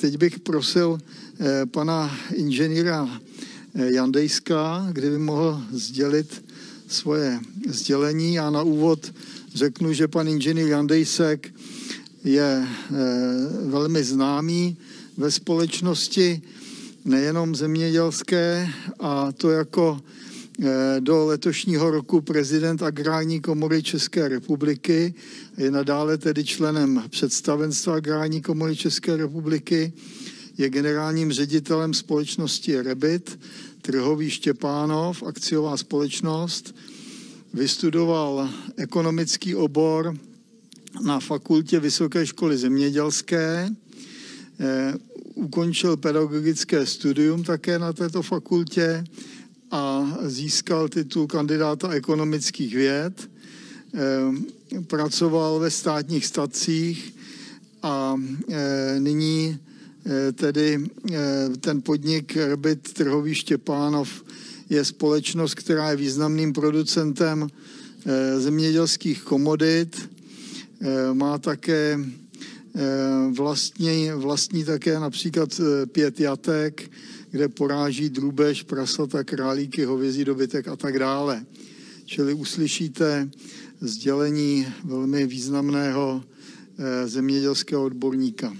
teď bych prosil pana inženýra Jandejska, kdyby mohl sdělit svoje sdělení. Já na úvod řeknu, že pan inženýr Jandejsek je velmi známý ve společnosti, nejenom zemědělské, a to jako do letošního roku prezident Agrární komory České republiky, je nadále tedy členem představenstva Agrární komory České republiky, je generálním ředitelem společnosti Rebit, Trhový Štěpánov, akciová společnost, vystudoval ekonomický obor na fakultě Vysoké školy zemědělské, ukončil pedagogické studium také na této fakultě a získal titul kandidáta ekonomických věd. Pracoval ve státních statcích a nyní tedy ten podnik Rebit Trhový Štěpánov je společnost, která je významným producentem zemědělských komodit. Má také vlastní také například 5 jatek, kde poráží drůbež, prasata, králíky, hovězí dobytek a tak dále. Čili uslyšíte sdělení velmi významného zemědělského odborníka.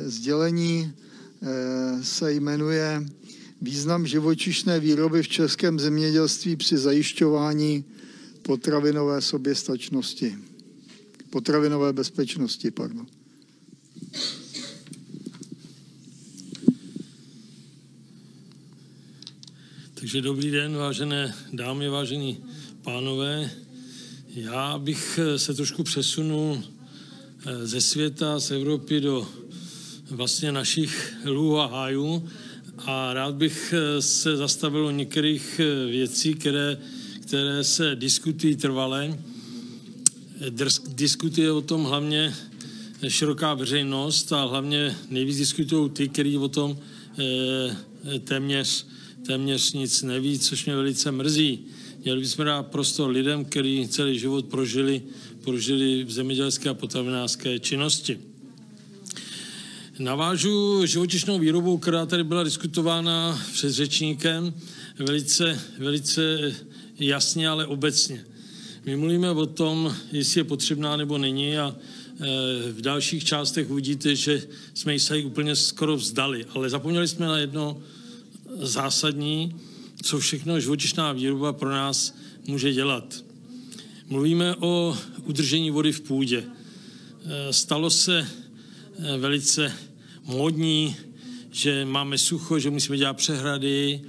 Sdělení se jmenuje Význam živočišné výroby v českém zemědělství při zajišťování potravinové soběstačnosti. Potravinové bezpečnosti, pardon. Takže dobrý den, vážené dámy, vážení pánové. Já bych se trošku přesunul ze světa, z Evropy do vlastně našich lůh a hájů a rád bych se zastavil o některých věcí, které se diskutují trvale. Diskutuje o tom hlavně široká veřejnost a hlavně nejvíc diskutují ty, kteří o tom téměř nic neví, což mě velice mrzí. Měli bychom dát prostor lidem, kteří celý život prožili v zemědělské a potravinářské činnosti. Navážu živočišnou výrobu, která tady byla diskutována před řečníkem, velice jasně, ale obecně. My mluvíme o tom, jestli je potřebná nebo není a v dalších částech uvidíte, že jsme ji se úplně skoro vzdali, ale zapomněli jsme na jedno zásadní, co všechno živočišná výroba pro nás může dělat. Mluvíme o udržení vody v půdě. Stalo se velice módní, že máme sucho, že musíme dělat přehrady,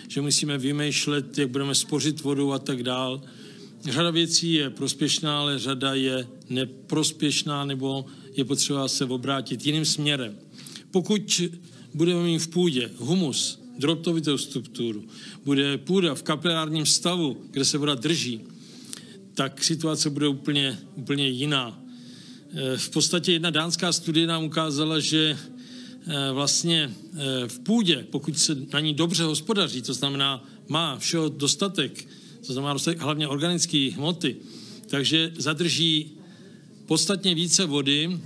že musíme vymýšlet, jak budeme spořit vodu a tak dál. Řada věcí je prospěšná, ale řada je neprospěšná nebo je potřeba se obrátit jiným směrem. Pokud budeme mít v půdě humus, drobtovitou strukturu, bude půda v kapilárním stavu, kde se voda drží, tak situace bude úplně jiná. V podstatě jedna dánská studie nám ukázala, že vlastně v půdě, pokud se na ní dobře hospodaří, to znamená má všeho dostatek, to znamená hlavně organické hmoty, takže zadrží podstatně více vody,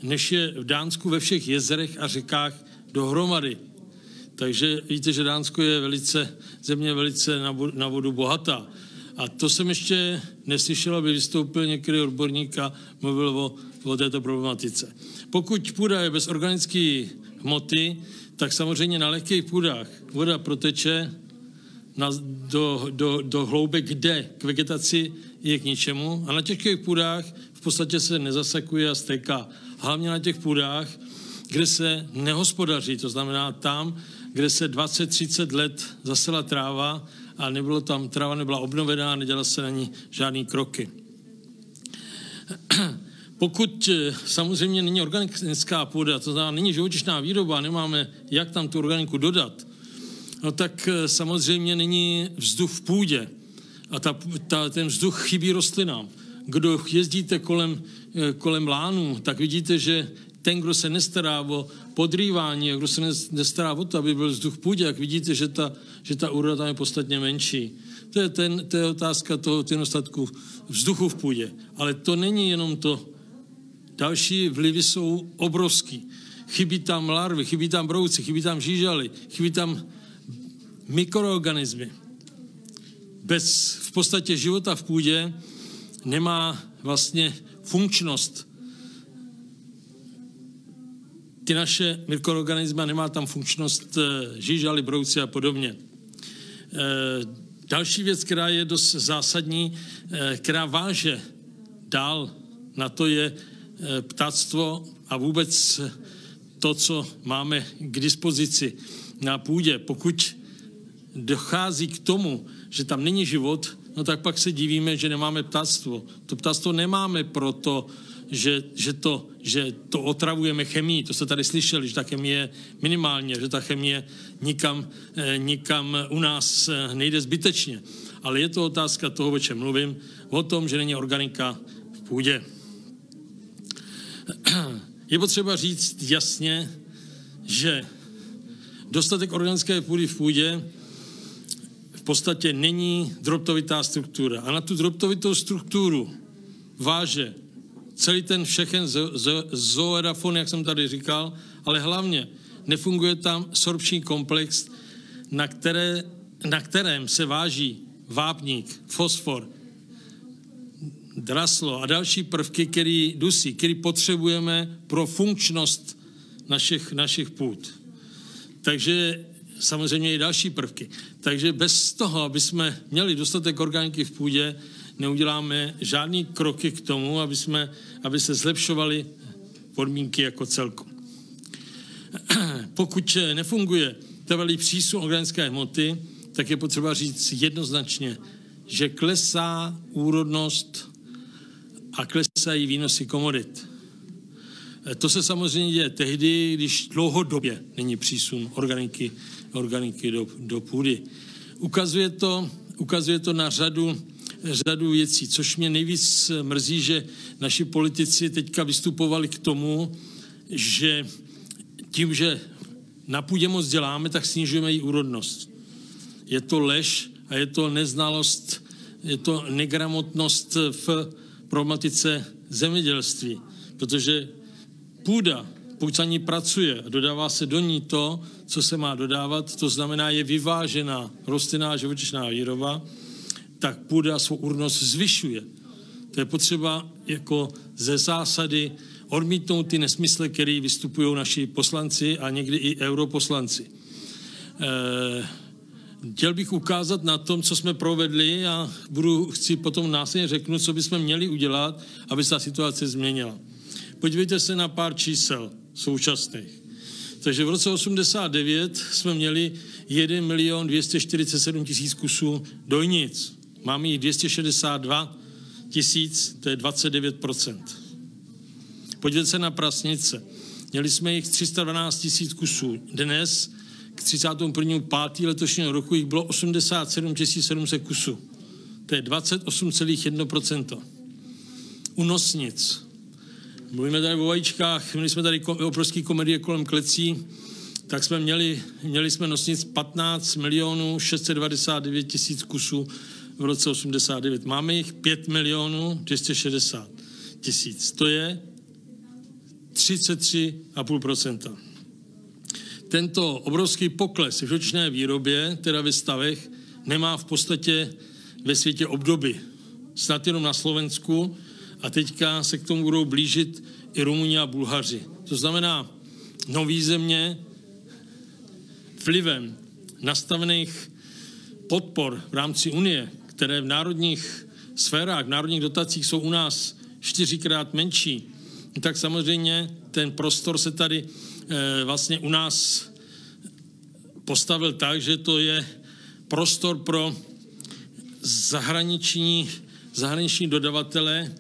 než je v Dánsku ve všech jezerech a řekách dohromady. Takže víte, že Dánsko je země velice na vodu bohatá. A to jsem ještě neslyšel, aby vystoupil některý odborník a mluvil o této problematice. Pokud půda je bez organické hmoty, tak samozřejmě na lehkých půdách voda proteče do hloubek, kde k vegetaci je k ničemu. A na těžkých půdách v podstatě se nezasekuje a stéká. Hlavně na těch půdách, kde se nehospodaří, to znamená tam, kde se 20-30 let zasela tráva a tráva nebyla obnovená, nedělala se na ní žádný kroky. Pokud samozřejmě není organická půda, to znamená není živočišná výroba, nemáme jak tam tu organiku dodat, no tak samozřejmě není vzduch v půdě a ten vzduch chybí rostlinám. Kdo jezdíte kolem lánů, tak vidíte, že ten, kdo se nestará o podrývání, kdo se nestará o to, aby byl vzduch v půdě, jak vidíte, že ta úroda tam je podstatně menší. To je otázka toho nedostatku vzduchu v půdě. Ale to není jenom to. Další vlivy jsou obrovský. Chybí tam larvy, chybí tam brouci, chybí tam žížaly, chybí tam mikroorganismy. Bez v podstatě života v půdě nemá vlastně funkčnost. Ty naše mikroorganismy, nemá tam funkčnost žížaly, brouci a podobně. Další věc, která je dost zásadní, která váže dál na to, je ptáctvo a vůbec to, co máme k dispozici na půdě. Pokud dochází k tomu, že tam není život, no tak pak se divíme, že nemáme ptáctvo. To ptáctvo nemáme proto, že to otravujeme chemií. To jste tady slyšeli, že ta chemie minimálně, že ta chemie nikam u nás nejde zbytečně. Ale je to otázka toho, o čem mluvím, o tom, že není organika v půdě. Je potřeba říct jasně, že dostatek organické půdy v půdě v podstatě není drobtovitá struktura. A na tu drobtovitou strukturu váže celý ten všechen zoerafon, jak jsem tady říkal, ale hlavně nefunguje tam sorpční komplex, na kterém se váží vápník, fosfor, draslo a další prvky, který potřebujeme pro funkčnost našich půd. Takže samozřejmě i další prvky. Takže bez toho, aby jsme měli dostatek organiky v půdě, neuděláme žádný kroky k tomu, aby se zlepšovaly podmínky jako celku. Pokud nefunguje trvalý přísun organické hmoty, tak je potřeba říct jednoznačně, že klesá úrodnost a klesají výnosy komodit. To se samozřejmě děje tehdy, když dlouhodobě není přísun organiky do půdy. Ukazuje to na řadu věcí, což mě nejvíc mrzí, že naši politici teďka vystupovali k tomu, že tím, že na půdě moc děláme, tak snižujeme její úrodnost. Je to lež a je to neznalost, je to negramotnost v problematice zemědělství, protože půda, pokud se ní pracuje a dodává se do ní to, co se má dodávat, to znamená, je vyvážená rostlinná a živočišná výroba, tak půda svou úrodnost zvyšuje. To je potřeba jako ze zásady odmítnout ty nesmysly, které vystupují naši poslanci a někdy i europoslanci. Chtěl bych ukázat na tom, co jsme provedli a chci potom následně řeknu, co bychom měli udělat, aby se ta situace změnila. Podívejte se na pár čísel současných. Takže v roce 89 jsme měli 1 247 000 kusů dojnic. Máme jich 262 000, to je 29%. Podívejte se na prasnice. Měli jsme jich 312 000 kusů. Dnes k 31.5. letošního roku jich bylo 87 700 kusů. To je 28,1%. U nosnic. Mluvíme tady o vajíčkách, měli jsme tady obrovský komedie kolem klecí, tak jsme měli jsme nosnic 15 699 000 kusů v roce 89. Máme jich 5 260 000. To je 33,5%. Tento obrovský pokles v živočišné výrobě, teda ve stavech, nemá v podstatě ve světě obdoby. Snad jenom na Slovensku a teďka se k tomu budou blížit i Rumuni a Bulhaři. To znamená, nový země vlivem nastavených podpor v rámci Unie, které v národních sférách, v národních dotacích jsou u nás 4krát menší, tak samozřejmě ten prostor se tady vlastně u nás postavil tak, že to je prostor pro zahraniční dodavatele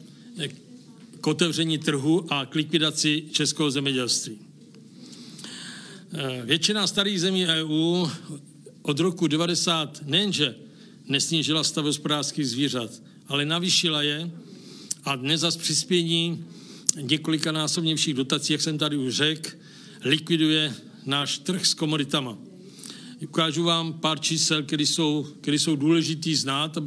k otevření trhu a k likvidaci českého zemědělství. Většina starých zemí EU od roku 90 nejenže nesnížila stav hospodářských zvířat, ale navýšila je a dnes zas přispění několikanásobně všech dotací, jak jsem tady už řekl, likviduje náš trh s komoditama. Ukážu vám pár čísel, které jsou důležitý znát,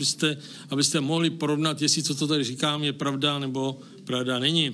abyste mohli porovnat, jestli co to tady říkám je pravda nebo pravda není.